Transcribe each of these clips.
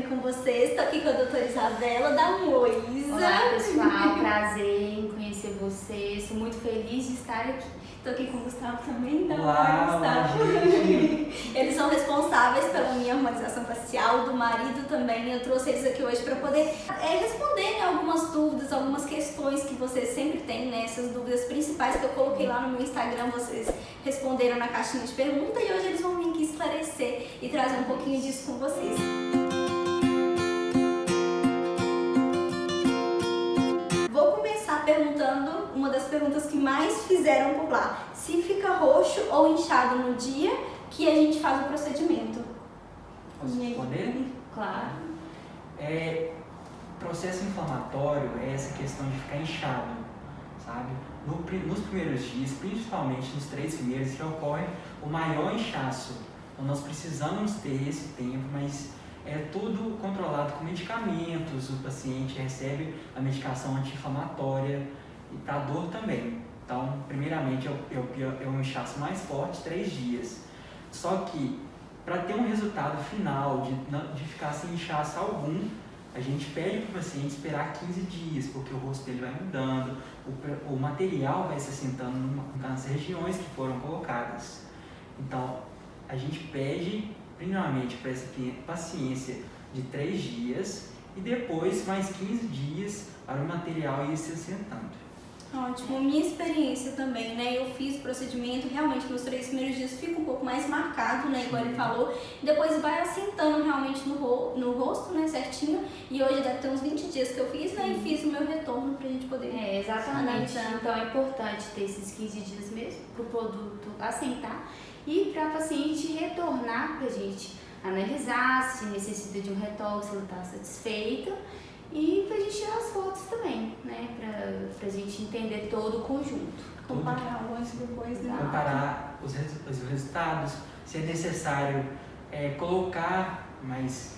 com vocês. Estou aqui com a doutora Isabela. Dá um oi, Isa. Olá, pessoal. Prazer em conhecer vocês. Estou muito feliz de estar aqui. Estou aqui com o Gustavo também. Olá, gente. Eles são responsáveis pela minha harmonização facial, do marido também. Eu trouxe eles aqui hoje para poder responder, né, algumas dúvidas, algumas questões que vocês sempre têm, né? Essas dúvidas principais que eu coloquei lá no meu Instagram, vocês responderam na caixinha de pergunta e hoje eles vão vir aqui esclarecer e trazer um pouquinho disso com vocês. Vou começar perguntando uma das perguntas que mais fizeram por lá: se fica roxo ou inchado no dia que a gente faz o procedimento? Posso responder? Claro. Processo inflamatório é essa questão de ficar inchado, sabe? Nos primeiros dias, principalmente nos 3 primeiros, que ocorre o maior inchaço. Então nós precisamos ter esse tempo, mas é tudo controlado com medicamentos. O paciente recebe a medicação anti-inflamatória e para dor também. Então, primeiramente, é o inchaço mais forte, 3 dias. Só que, para ter um resultado final de ficar sem inchaço algum, a gente pede para o paciente esperar 15 dias, porque o rosto dele vai mudando, o material vai se assentando nas regiões que foram colocadas. Então, a gente pede, primeiramente, para essa paciência de 3 dias e depois mais 15 dias para o material ir se assentando. Ótimo, minha experiência também, né? Eu fiz o procedimento, realmente nos 3 primeiros dias fica um pouco mais marcado, né? Igual ele falou, e depois vai assentando realmente no rosto, né? Certinho. E hoje deve ter uns 20 dias que eu fiz, né? E fiz o meu retorno pra gente poder exatamente. analisar. Então é importante ter esses 15 dias mesmo para o produto assentar e para a paciente retornar pra gente analisar se necessita de um retoque, se ela está satisfeita. E pra gente tirar as fotos também, né? Pra gente entender todo o conjunto. Comparar o antes e depois, né? Comparar os resultados, se é necessário colocar mais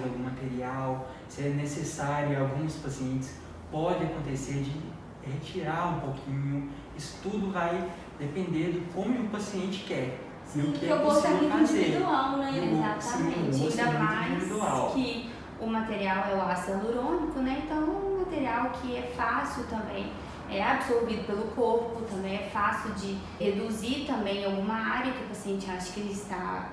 algum material, se é necessário, em alguns pacientes pode acontecer de retirar um pouquinho. Isso tudo vai depender do como o paciente quer. Sim, e o que é o gosto é possível muito fazer. individual, né? Exatamente. Sim, o gosto é Ainda muito mais individual. que o material é o ácido hialurônico, né? Então é um material que é fácil também, é absorvido pelo corpo, também é fácil de reduzir também alguma área que o paciente acha que ele está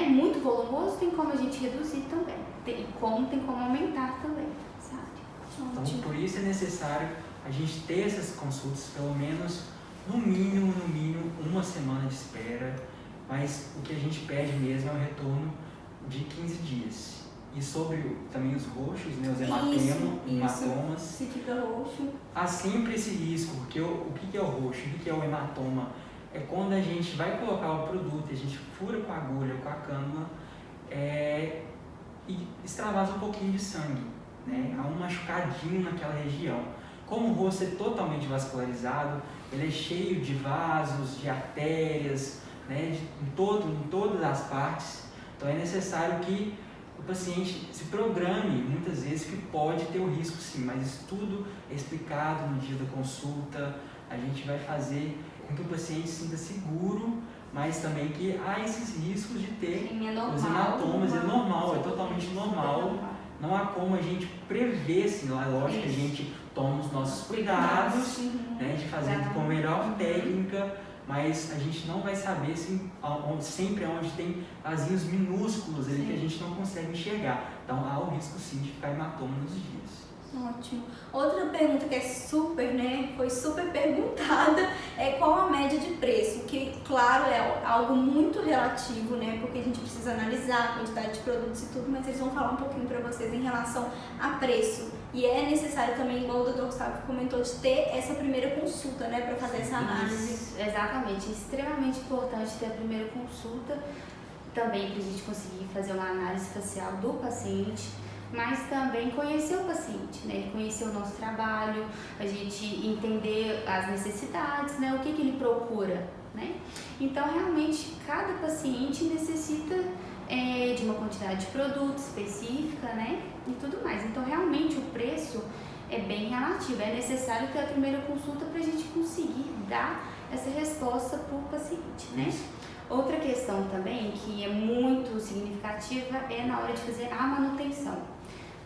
muito volumoso, tem como a gente reduzir também. Tem como aumentar também, sabe? Então, por isso é necessário a gente ter essas consultas, pelo menos, no mínimo, 1 semana de espera, mas o que a gente pede mesmo é o retorno de 15 dias. E sobre também os roxos, né, os hematomas. Se fica roxo. Há sempre esse risco, porque o que é o roxo, o que é o hematoma? É quando a gente vai colocar o produto, a gente fura com a agulha ou com a cânula e extravasa um pouquinho de sangue, né? Há um machucadinho naquela região. Como o rosto é totalmente vascularizado, ele é cheio de vasos, de artérias, né, em todas as partes, então é necessário que o paciente se programe, muitas vezes, que pode ter o risco sim, mas isso tudo é explicado no dia da consulta. A gente vai fazer com que o paciente se sinta seguro, mas também que há esses riscos de ter os hematomas. É normal, é totalmente normal. Não há como a gente prever, assim, lógico que a gente toma os nossos cuidados, né, de fazer com a melhor técnica, mas a gente não vai saber sempre onde tem vasinhos minúsculos ali que a gente não consegue enxergar. Então há o risco sim de ficar hematoma nos dias. Ótimo. Outra pergunta que foi super perguntada é qual a média de preço, que claro é algo muito relativo, né, porque a gente precisa analisar a quantidade de produtos e tudo, mas eles vão falar um pouquinho para vocês em relação a preço. E é necessário também, igual o Dr. Gustavo comentou, de ter essa primeira consulta, né, para fazer essa análise. Isso, exatamente, é extremamente importante ter a primeira consulta também para a gente conseguir fazer uma análise facial do paciente, mas também conhecer o paciente, né? Conhecer o nosso trabalho, a gente entender as necessidades, né? O que ele procura, né? Então, realmente, cada paciente necessita de uma quantidade de produto específica, né? E tudo mais. Então, realmente, o preço é bem relativo. É necessário ter a primeira consulta para a gente conseguir dar essa resposta para o paciente, né? Outra questão também que é muito significativa é na hora de fazer a manutenção.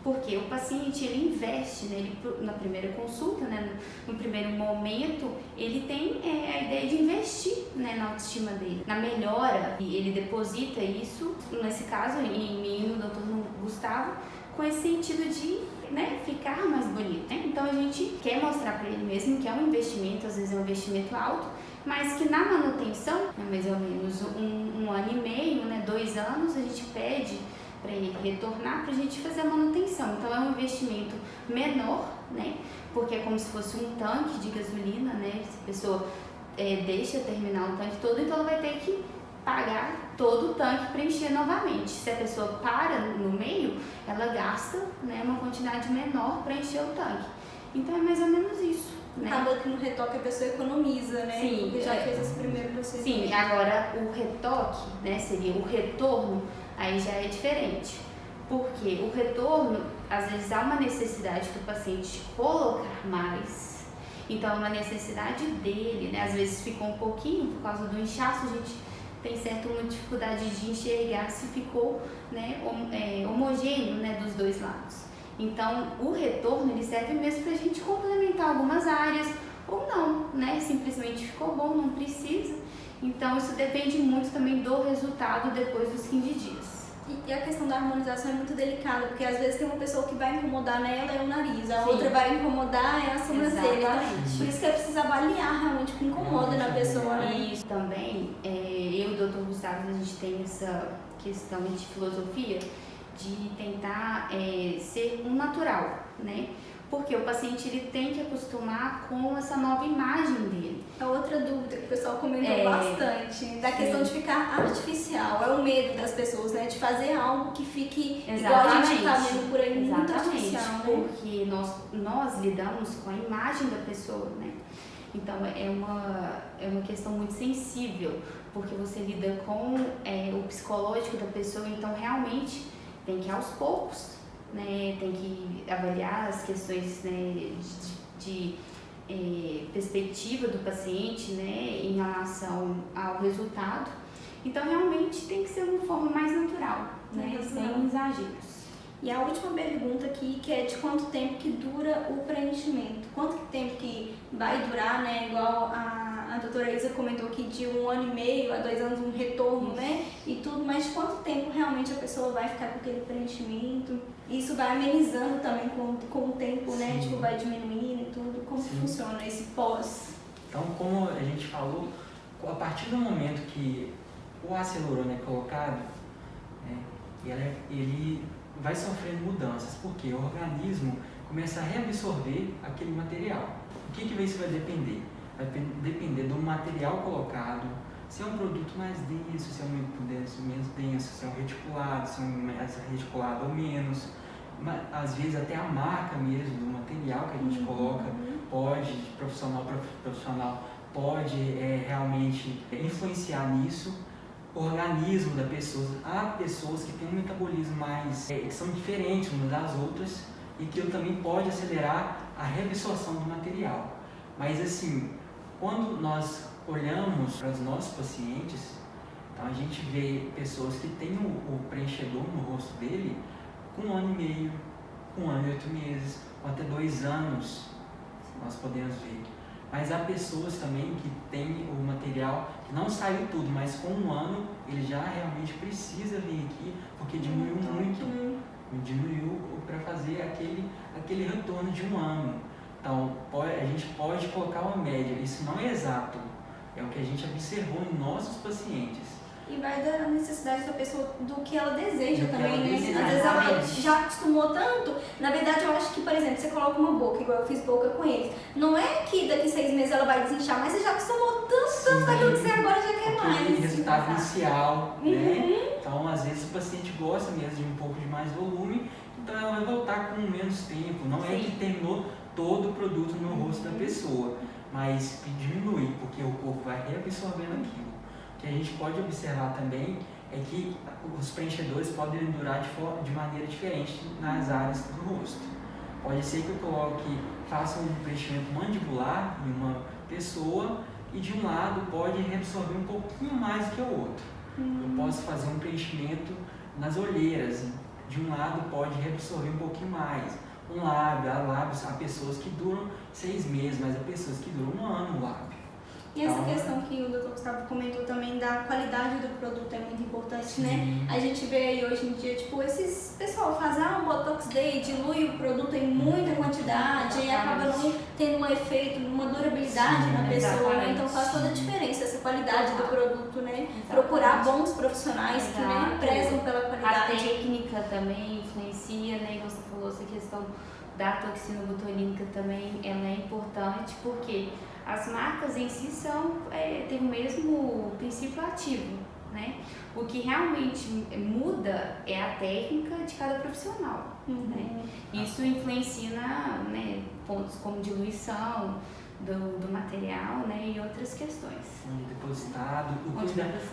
Porque o paciente, ele investe, né, na primeira consulta, né, no primeiro momento, ele tem a ideia de investir, né, na autoestima dele, na melhora, e ele deposita isso, nesse caso, em mim e no Dr. Gustavo, com esse sentido de, né, ficar mais bonito, né? Então a gente quer mostrar para ele mesmo que é um investimento, às vezes é um investimento alto, mas que na manutenção, né, mais ou menos um ano e meio, né, 2 anos, a gente pede para ele retornar para a gente fazer a manutenção. Então é um investimento menor, né? Porque é como se fosse um tanque de gasolina, né? Se a pessoa deixa terminar o tanque todo, então ela vai ter que pagar todo o tanque para encher novamente. Se a pessoa para no meio, ela gasta, né, uma quantidade menor para encher o tanque. Então é mais ou menos isso, né? Acaba que no retoque a pessoa economiza, né? Sim, porque já fez esse primeiro processo. Sim, agora o retoque, né, seria o retorno, aí já é diferente. Porque o retorno, às vezes há uma necessidade do paciente colocar mais, então é uma necessidade dele, né? Às vezes ficou um pouquinho por causa do inchaço, a gente tem certa uma dificuldade de enxergar se ficou, né, homogêneo, né, dos dois lados. Então o retorno ele serve mesmo para a gente complementar algumas áreas ou não, né? Simplesmente ficou bom, não precisa. Então isso depende muito também do resultado depois dos 15 dias. E a questão da harmonização é muito delicada, porque às vezes tem uma pessoa que vai incomodar nela é o nariz, a Sim. outra vai incomodar é a sobrancelha. Exatamente. Por isso que é preciso avaliar realmente o que incomoda na pessoa, né? E isso também, eu e o Dr. Gustavo, a gente tem essa questão de filosofia de tentar ser um natural, né? Porque o paciente ele tem que acostumar com essa nova imagem dele. A outra dúvida que o pessoal comentou bastante, da questão de ficar artificial, é o medo das pessoas, né? De fazer algo que fique igual a gente tá vendo por aí, muito artificial, né? Porque nós lidamos com a imagem da pessoa, né? Então é uma questão muito sensível, porque você lida com o psicológico da pessoa, então realmente tem que ir aos poucos, né, tem que avaliar as questões, né, de perspectiva do paciente, né, em relação ao resultado. Então realmente tem que ser uma forma mais natural, né, sem exageros. E a última pergunta aqui, que é de quanto tempo que dura o preenchimento? Quanto tempo que vai durar, né? Igual a doutora Isa comentou aqui, de 1 ano e meio a 2 anos um retorno, né? E tudo, mas de quanto tempo realmente a pessoa vai ficar com aquele preenchimento? Isso vai amenizando também com o tempo, né? Tipo, vai diminuindo e tudo. Como que funciona esse pós? Então, como a gente falou, a partir do momento que o ácido hialurônico é colocado, né, ele vai sofrendo mudanças, porque o organismo começa a reabsorver aquele material. O que isso vai depender? Vai depender do material colocado, se é um produto mais denso, se é um produto menos denso, se é um reticulado, se é um mais reticulado ou menos. Às vezes até a marca mesmo do material que a gente coloca pode, de profissional para profissional, pode realmente influenciar nisso. O organismo da pessoa, há pessoas que têm um metabolismo mais, que são diferentes umas das outras e que também pode acelerar a reabsorção do material. Mas assim, quando nós olhamos para os nossos pacientes, então a gente vê pessoas que têm o preenchedor no rosto dele com 1 ano e meio, com 1 ano e 8 meses, ou até 2 anos, nós podemos ver. Mas há pessoas também que têm o material que não saiu tudo, mas com 1 ano ele já realmente precisa vir aqui, porque diminuiu muito, diminuiu para fazer aquele retorno de 1 ano. Então a gente pode colocar uma média, isso não é exato, é o que a gente observou em nossos pacientes. E vai da necessidade da pessoa, do que ela deseja também, né? deseja, Às vezes ela já acostumou tanto. Na verdade, eu acho que, por exemplo, você coloca uma boca, igual eu fiz boca com eles. Não é que daqui 6 meses ela vai desinchar, mas você já acostumou tanto daquilo que você agora já quer mais. Resultado inicial, né? Então, às vezes, o paciente gosta mesmo de um pouco de mais volume, então ela vai voltar com menos tempo. Não é que terminou todo o produto no rosto da pessoa, mas diminui, porque o corpo vai reabsorvendo aquilo. O que a gente pode observar também é que os preenchedores podem durar de maneira diferente nas áreas do rosto. Pode ser que eu faça um preenchimento mandibular em uma pessoa e de um lado pode reabsorver um pouquinho mais do que o outro. Eu posso fazer um preenchimento nas olheiras, de um lado pode reabsorver um pouquinho mais. Um lábio, há pessoas que duram 6 meses, mas há pessoas que duram 1 ano o lábio. E essa questão que o Dr. Gustavo comentou também da qualidade do produto é muito importante, né? A gente vê aí hoje em dia, tipo, esses pessoal faz um Botox Day, dilui o produto em muita quantidade e acaba não tendo um efeito, uma durabilidade na pessoa, né? Então faz toda a diferença essa qualidade do produto, né? Procurar bons profissionais que, né, prezam pela qualidade. A técnica também influencia, né? Como você falou, essa questão da toxina botulínica também, ela é importante porque as marcas em si têm o mesmo princípio ativo, né? O que realmente muda é a técnica de cada profissional, né? Isso influencia né, pontos como diluição do material, né, e outras questões. Onde depositado,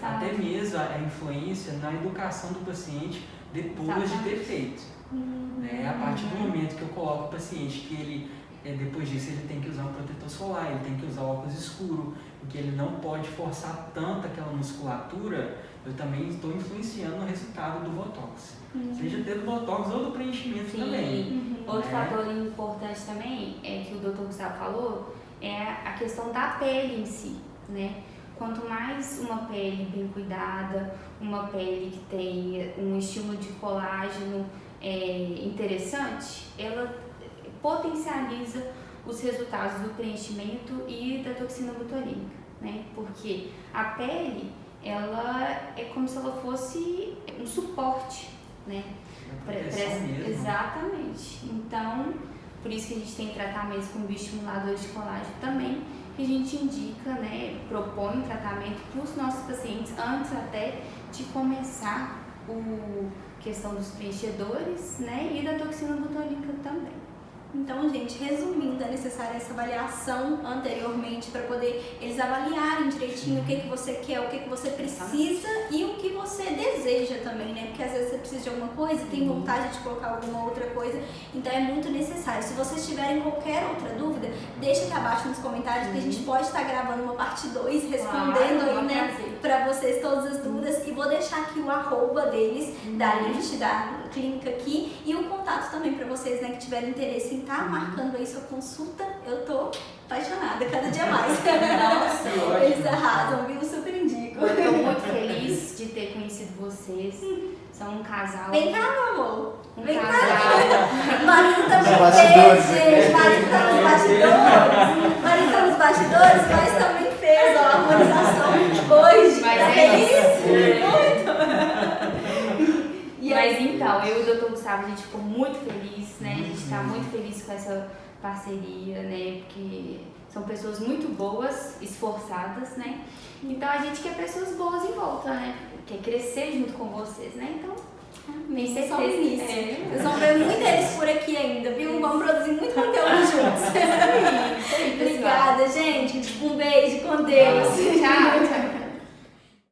até mesmo a influência na educação do paciente depois de ter feito. Né? A partir do momento que eu coloco o paciente que ele, depois disso, ele tem que usar um protetor solar, ele tem que usar óculos escuro, porque ele não pode forçar tanto aquela musculatura, eu também estou influenciando no resultado do Botox. Seja do Botox ou do preenchimento também. Outro fator importante também, que o Dr. Gustavo falou, é a questão da pele em si, né? Quanto mais uma pele bem cuidada, uma pele que tem um estímulo de colágeno interessante, ela potencializa os resultados do preenchimento e da toxina botulínica, né? Porque a pele, ela é como se ela fosse um suporte, né? Exatamente. Então, por isso que a gente tem tratamentos com bioestimuladores de colágeno também, que a gente indica, né, propõe um tratamento para os nossos pacientes antes até de começar a questão dos preenchedores, né, e da toxina botulínica também. Então, gente, resumindo, é necessária essa avaliação anteriormente para poder eles avaliarem direitinho o que você quer, o que você precisa e o que você deseja também, né? Porque às vezes você precisa de alguma coisa, tem vontade de colocar alguma outra coisa, então é muito necessário. Se vocês tiverem qualquer outra dúvida, deixa aqui abaixo nos comentários que a gente pode estar gravando uma parte 2 respondendo aí, né, para vocês todas as dúvidas, e vou deixar aqui o arroba deles, da Lift, da clínica aqui, e o contato também para vocês, né, que tiverem interesse em estar marcando aí sua consulta. Eu tô apaixonada, cada dia mais. Nossa, eles arrasam, viu? Super indico. Eu tô muito feliz de ter conhecido vocês. São um casal. Vem cá, meu amor. Vem cá. cá. Marido também fez, gente. Marido tá nos bastidores. Marido tá nos bastidores, mas também fez, ó, a harmonização hoje. Mas tá feliz? Muito. Mas então, eu e o Dr. Gustavo, a gente ficou muito feliz, né? A gente está muito feliz com essa parceria, né? Porque são pessoas muito boas, esforçadas, né? Então a gente quer pessoas boas em volta, né? Quer crescer junto com vocês, né? Então, tem certeza. Só o início. Vocês vão ver muito eles por aqui ainda, viu? Vamos produzir muito conteúdo juntos. Isso aí, Obrigada, gente. Um beijo, com Deus. Tchau.